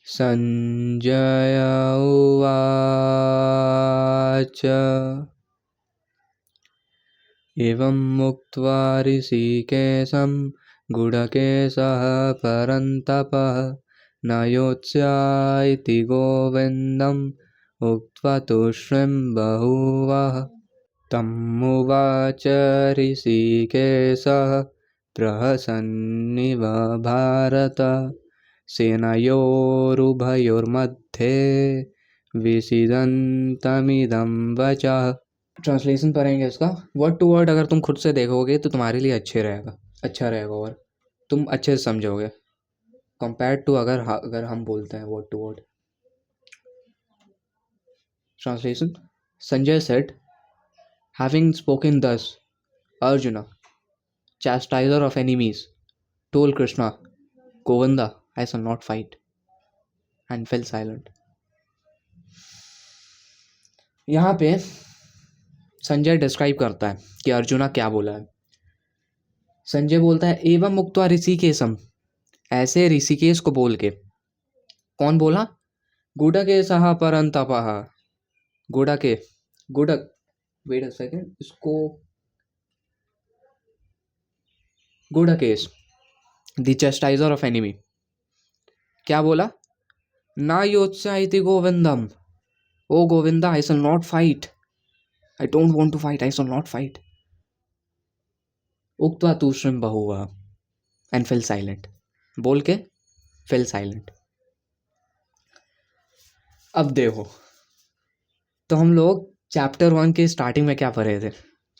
संजय उवाच एवं मुक्त्वा ऋषिकेशं गुडकेशः परन्तपः न योत्स्याति गोविन्दम् उक्त्वा तूष्णीं बभूवः। तमुवाच ऋषिकेशः प्रहसन्निव भारत सेनयोरुभयोर्मध्ये विषीदन्तमिदं वचः। ट्रांसलेशन पढ़ेंगे इसका वर्ड टू वर्ड। अगर तुम खुद से देखोगे तो तुम्हारे लिए अच्छा रहेगा और तुम अच्छे से समझोगे कंपेयर टू अगर हम बोलते हैं word to word. Translation. Sanjay said, having spoken thus, Arjuna, chastiser of enemies, told Krishna, Govinda, I shall not fight, and fell silent. यहाँ पे संजय डिस्क्राइब करता है कि अर्जुना क्या बोला है। संजय बोलता है एवं मुक्त्वा ऋषिकेशम, ऐसे ऋषिकेश को बोल के। कौन बोला? गुडकेशः परन्तपः। गुडक वेट अ सेकंड, इसको Gudakesha the chastiser of enemy क्या बोला? ना योत्स्याति गोविंदम, oh Govinda, I shall not fight, I don't want to fight, I shall not fight. उक्त्वा तूष्णीं बभूवः एंड फेल साइलेंट, बोल के फेल साइलेंट। अब देखो, तो हम लोग चैप्टर 1 के स्टार्टिंग में क्या पढ़े थे?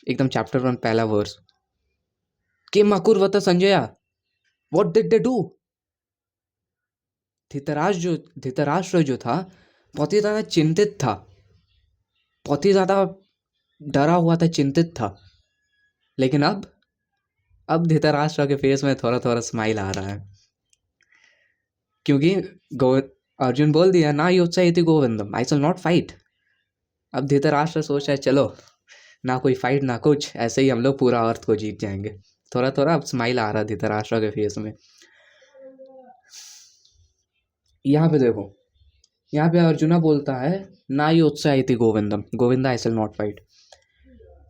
एकदम चैप्टर 1 पहला वर्स, किम अकुर्वत Sanjay, what did they do? Dhritarashtra जो था बहुत ही ज़्यादा चिंतित था, बहुत ही ज़्यादा डरा हुआ था, चिंतित था। लेकिन अब धृतराष्ट्र के फेस में थोड़ा थोड़ा स्माइल आ रहा है, क्योंकि अर्जुन बोल दिया ना योत्स्यति गोविंदम, आई शैल नॉट फाइट। अब धृतराष्ट्र सोच रहा है चलो ना कोई फाइट ना कुछ, ऐसे ही हम लोग पूरा अर्थ को जीत जाएंगे। थोड़ा थोड़ा अब स्माइल आ रहा है धृतराष्ट्र के फेस में। यहाँ पे देखो, यहाँ पे अर्जुना बोलता है ना योत्स्यति गोविंदम, Govinda I shall not fight.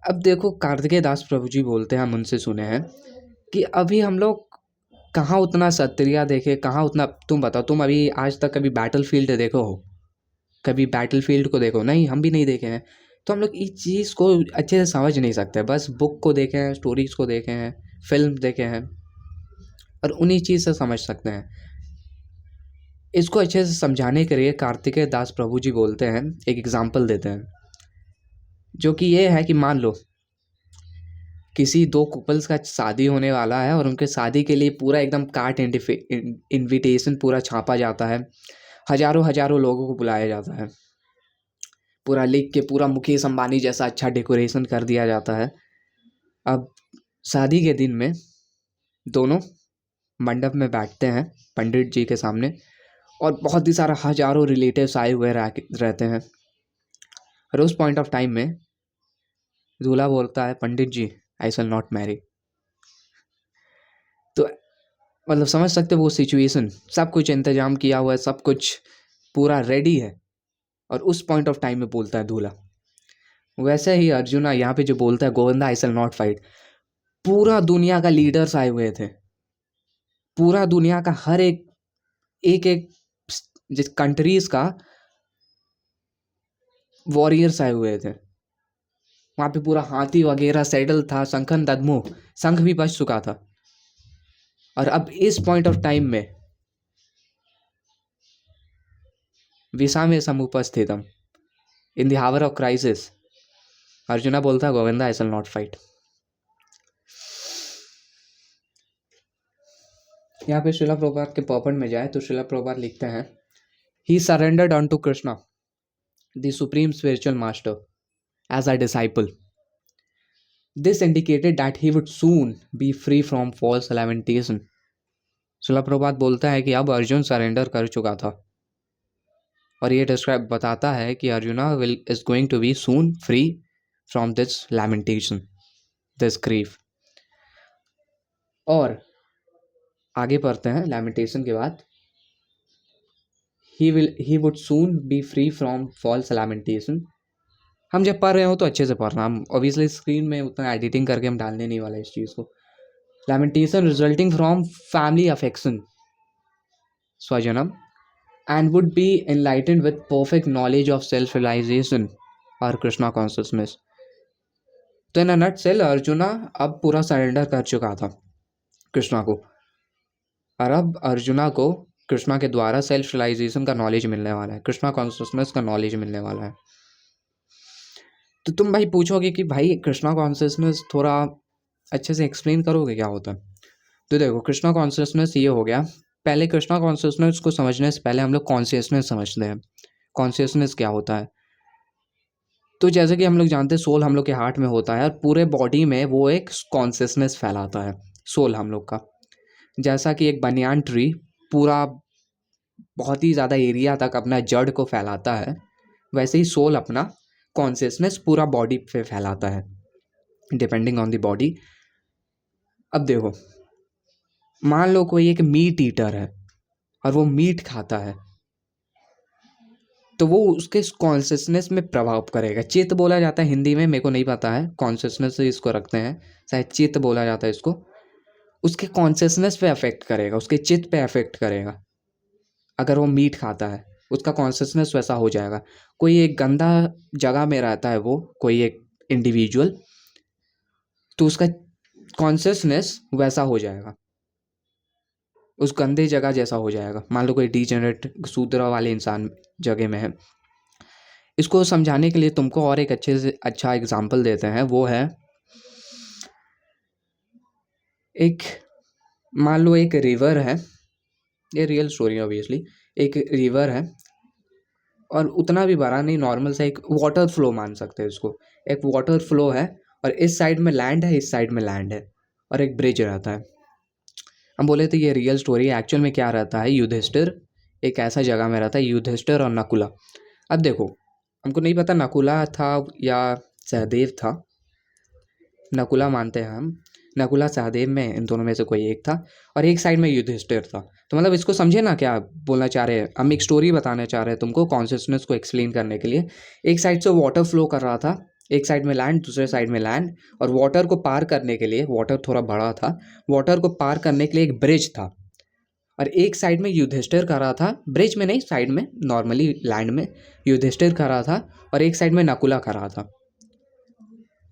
अब देखो कार्तिकेय दास प्रभु जी बोलते हैं, हम उनसे सुने हैं कि अभी हम लोग कहाँ उतना क्षत्रिय देखे, कहाँ उतना। तुम बताओ, तुम अभी आज तक कभी बैटलफील्ड देखो हो? कभी बैटलफील्ड को देखो? नहीं, हम भी नहीं देखे हैं। तो हम लोग इस चीज़ को अच्छे से समझ नहीं सकते। बस बुक को देखे हैं, स्टोरीज़ को देखे हैं, फिल्म देखे हैं, और उन्हीं चीज़ से समझ सकते हैं। इसको अच्छे से समझाने के लिए कार्तिकेय दास प्रभु जी बोलते हैं, एक एग्जाम्पल देते हैं, जो कि ये है कि मान लो किसी दो कपल्स का शादी होने वाला है और उनके शादी के लिए पूरा एकदम कार्ड इनविटेशन पूरा छापा जाता है, हजारों लोगों को बुलाया जाता है, पूरा लिख के पूरा मुकेश अंबानी जैसा अच्छा डेकोरेशन कर दिया जाता है। अब शादी के दिन में दोनों मंडप में बैठते हैं पंडित जी के सामने, और बहुत ही सारा हजारों रिलेटिव्स आए हुए रहते हैं। और उस पॉइंट ऑफ टाइम में दूल्हा बोलता है, पंडित जी आई शैल नॉट मैरी। तो मतलब समझ सकते हो वो सिचुएशन, सब कुछ इंतजाम किया हुआ है, सब कुछ पूरा रेडी है, और उस पॉइंट ऑफ टाइम में बोलता है दूल्हा। वैसे ही अर्जुना यहाँ पे जो बोलता है Govinda I shall not fight, पूरा दुनिया का लीडर्स आए हुए थे, पूरा दुनिया का हर एक जिस कंट्रीज का वॉरियर्स आए हुए थे। वहाँ पे पूरा हाथी वगैरह सेटल था, शंखन दद्मो, शंख भी बज चुका था। और अब इस पॉइंट ऑफ टाइम में विषामे समुपस्थितम in the hour of crisis, Arjuna बोलता है Govinda I shall not fight. यहाँ पे श्रीला प्रभुपाद के पॉपट में जाए तो श्रीला प्रभुपाद लिखते हैं, ही surrendered unto Krishna the supreme spiritual master as a disciple. This indicated that he would soon be free from false lamentation. Srila Prabhupada बोलता है कि अब अर्जुन सरेंडर कर चुका था, और ये डिस्क्राइब बताता है कि arjuna is going to be soon free from this lamentation, this grief. और आगे पढ़ते हैं lamentation के बाद, he would soon be free from falls lamentation. हम जब पढ़ रहे हो तो अच्छे से पढ़ना, हम ऑब्वियसली स्क्रीन में उतना एडिटिंग करके हम डालने नहीं वाला इस चीज़ को। Lamentation resulting from family affection, स्वजनम, and would be enlightened with perfect knowledge of self-realization और कृष्णा कॉन्शियसनेस। तो इन नट सेल अर्जुना अब पूरा सरेंडर कर चुका था कृष्णा को, और अब अर्जुना को कृष्णा के द्वारा सेल्फ रियलाइजेशन का नॉलेज मिलने वाला है, कृष्णा कॉन्शियसनेस का नॉलेज मिलने वाला है। तो तुम भाई पूछोगे कि भाई कृष्णा कॉन्शियसनेस थोड़ा अच्छे से एक्सप्लेन करोगे क्या होता है। तो देखो कृष्णा कॉन्शियसनेस ये हो गया। पहले कृष्णा कॉन्शियसनेस को समझने से पहले हम लोग कॉन्शियसनेस समझते हैं। कॉन्शियसनेस क्या होता है। तो जैसे कि हम लोग जानते हैं सोल हम लोग के हार्ट में होता है और पूरे बॉडी में वो एक कॉन्शियसनेस फैलाता है सोल हम लोग का। जैसा कि एक बनियान ट्री पूरा बहुत ही ज़्यादा एरिया तक अपना जड़ को फैलाता है, वैसे ही सोल अपना कॉन्शियसनेस पूरा बॉडी पे फैलाता है, डिपेंडिंग ऑन द बॉडी। अब देखो मान लो कोई एक मीट ईटर है और वो मीट खाता है, तो वो उसके कॉन्शियसनेस में प्रभाव करेगा। चित्त बोला जाता है हिंदी में, मेरे को नहीं पता है, कॉन्शियसनेस से इसको रखते हैं, शायद चित्त बोला जाता है इसको। उसके कॉन्शियसनेस पे अफेक्ट करेगा, उसके चित्त पे अफेक्ट करेगा। अगर वो मीट खाता है उसका कॉन्शियसनेस वैसा हो जाएगा। कोई एक गंदा जगह में रहता है वो कोई एक इंडिविजुअल, तो उसका कॉन्शियसनेस वैसा हो जाएगा, उस गंदे जगह जैसा हो जाएगा। मान लो कोई डिजेनरेट शूद्र वाले इंसान जगह में है। इसको समझाने के लिए तुमको और एक अच्छे से अच्छा एग्जाम्पल देते हैं, वो है एक, मान लो एक रिवर है, ये रियल स्टोरी है ऑब्वियसली। एक रिवर है और उतना भी बड़ा नहीं, नॉर्मल सा एक वाटर फ्लो मान सकते हैं इसको। एक वाटर फ्लो है और इस साइड में लैंड है, इस साइड में लैंड है और एक ब्रिज रहता है। हम बोले तो ये रियल स्टोरी है। एक्चुअल में क्या रहता है, युधिष्ठिर एक ऐसा जगह में रहता है, युधिष्ठिर और नकुला। अब देखो हमको नहीं पता नकुला था या सहदेव था, नकुला मानते हैं हम, नकुला सहदेव में इन दोनों में से कोई एक था और एक साइड में युधिष्ठिर था। तो मतलब इसको समझे ना क्या बोलना चाह रहे हैं हम, एक स्टोरी बताना चाह रहे हैं तुमको कॉन्शियसनेस को एक्सप्लेन करने के लिए। एक साइड से वाटर फ्लो कर रहा था, एक साइड में लैंड, दूसरे साइड में लैंड, और वाटर को पार करने के लिए, वाटर थोड़ा बड़ा था, वाटर को पार करने के लिए एक ब्रिज था और एक साइड में युधिष्ठिर कर रहा था, ब्रिज में नहीं साइड में नॉर्मली लैंड में युधिष्ठिर कर रहा था और एक साइड में नकुला कर रहा था।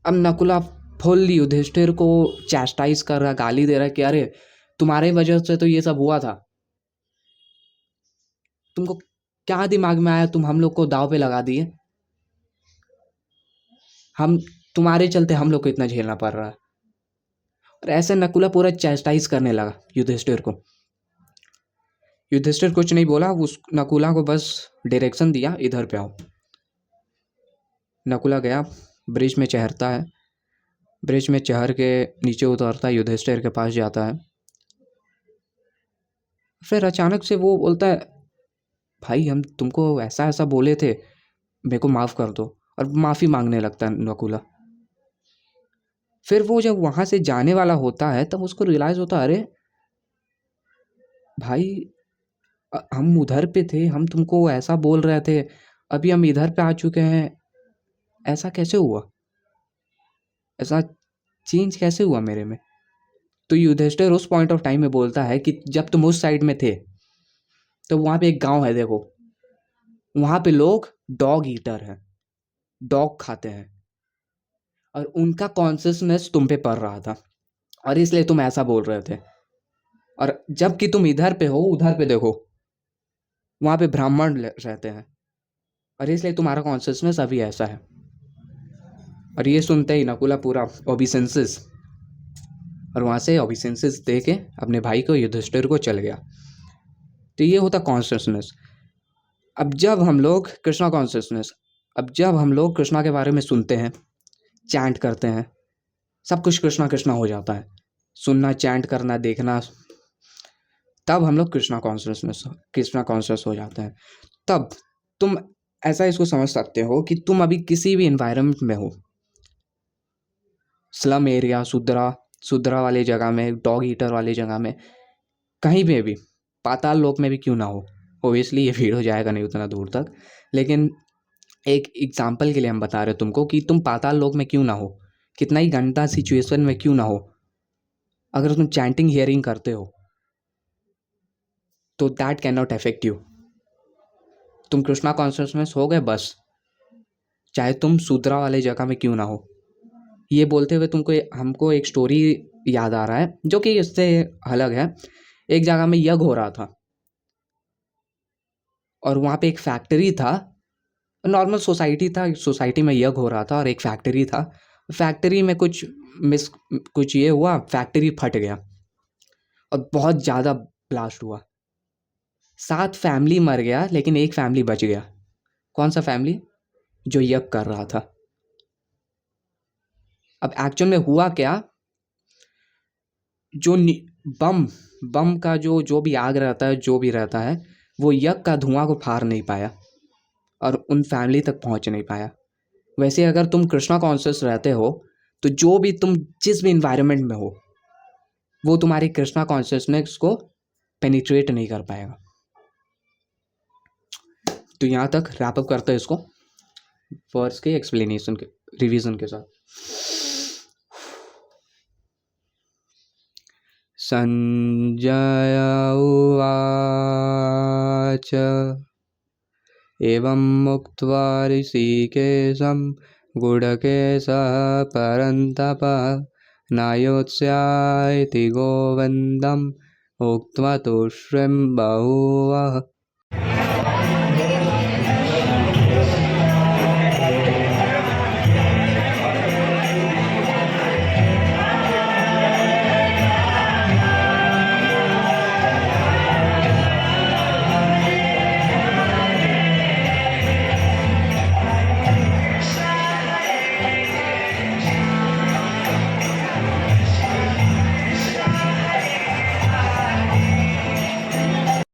अब नकुला फुल युधिष्ठिर को चैस्टाइज कर रहा, गाली दे रहा कि अरे तुम्हारे वजह से तो ये सब हुआ था, तुमको क्या दिमाग में आया, तुम हम लोग को दाव पे लगा दिए, हम तुम्हारे चलते हम लोग को इतना झेलना पड़ रहा है। और ऐसे नकुला पूरा चैस्टाइज करने लगा युधिष्ठिर को। युधिष्ठिर कुछ नहीं बोला, उस नकुला को बस डायरेक्शन दिया, इधर पे आओ। नकुला गया, ब्रिज में चढ़ता है, ब्रिज में चढ़ के नीचे उतरता है, युधिष्ठिर के पास जाता है। फिर अचानक से वो बोलता है भाई हम तुमको ऐसा ऐसा बोले थे, मेरे को माफ़ कर दो, और माफ़ी मांगने लगता है नकुला। फिर वो जब वहाँ से जाने वाला होता है तब उसको रियलाइज़ होता है अरे भाई हम उधर पे थे, हम तुमको ऐसा बोल रहे थे, अभी हम इधर पे आ चुके हैं, ऐसा कैसे हुआ, ऐसा चेंज कैसे हुआ मेरे में। तो युधिष्ठिर उस पॉइंट ऑफ टाइम में बोलता है कि जब तुम उस साइड में थे तो वहाँ पे एक गांव है, देखो वहाँ पे लोग डॉग ईटर हैं, डॉग खाते हैं, और उनका कॉन्शियसनेस तुम पे पड़ रहा था और इसलिए तुम ऐसा बोल रहे थे। और जबकि तुम इधर पे हो, उधर पे देखो वहाँ पे ब्राह्मण रहते हैं और इसलिए तुम्हारा कॉन्शियसनेस अभी ऐसा है। और ये सुनते ही नकुला पूरा ओबिसेंसिस, और वहाँ से ओबिसेंसिस दे के अपने भाई को युधिष्ठिर को चल गया। तो ये होता कॉन्शियसनेस। अब जब हम लोग कृष्णा कॉन्शियसनेस, अब जब हम लोग कृष्णा के बारे में सुनते हैं, चैंट करते हैं, सब कुछ कृष्णा कृष्णा हो जाता है, सुनना, चैंट करना, देखना, तब हम लोग कृष्णा कॉन्शियस हो जाते हैं। तब तुम ऐसा इसको समझ सकते हो कि तुम अभी किसी भी इन्वायरमेंट में हो, स्लम एरिया, सुद्रा वाले जगह में, डॉग ईटर वाले जगह में, कहीं पे भी, पाताल लोक में भी क्यों ना हो, ओबियसली ये वीडियो जाएगा नहीं उतना दूर तक, लेकिन एक एग्जाम्पल के लिए हम बता रहे तुमको कि तुम पाताल लोक में क्यों ना हो, कितना ही गंदा सिचुएशन में क्यों ना हो, अगर तुम चैंटिंग हियरिंग करते हो तो that can not affect you. तुम कृष्णा कॉन्शियसनेस हो गए बस, चाहे तुम सूत्रा वाले जगह में क्यों ना हो। ये बोलते हुए हमको एक स्टोरी याद आ रहा है जो कि इससे अलग है। एक जगह में यज्ञ हो रहा था और वहाँ पे एक फैक्ट्री था, नॉर्मल सोसाइटी था, सोसाइटी में यज्ञ हो रहा था और एक फैक्ट्री था। फैक्ट्री में कुछ ये हुआ, फैक्ट्री फट गया और बहुत ज़्यादा ब्लास्ट हुआ। 7 फैमिली मर गया लेकिन एक फैमिली बच गया। कौन सा फैमिली? जो यज्ञ कर रहा था। अब एक्चुअल में हुआ क्या, जो बम बम का जो भी आग रहता है, जो भी रहता है, वो यज्ञ का धुआं को फाड़ नहीं पाया और उन फैमिली तक पहुंच नहीं पाया। वैसे अगर तुम कृष्णा कॉन्शियस रहते हो तो जो भी तुम जिस भी इन्वायरमेंट में हो वो तुम्हारी कृष्णा कॉन्शियसनेस को पेनिट्रेट नहीं कर पाएगा। तो यहाँ तक रैप अप करते हैं इसको वर्स के एक्सप्लेनेशन के रिवीजन के साथ। संजय उवाच एवं मुक्त्वा ऋषिकेशं गुडकेशः परन्तप नायोत्स्याति गोविन्दम् उक्त्वा तुष्यं बभूवः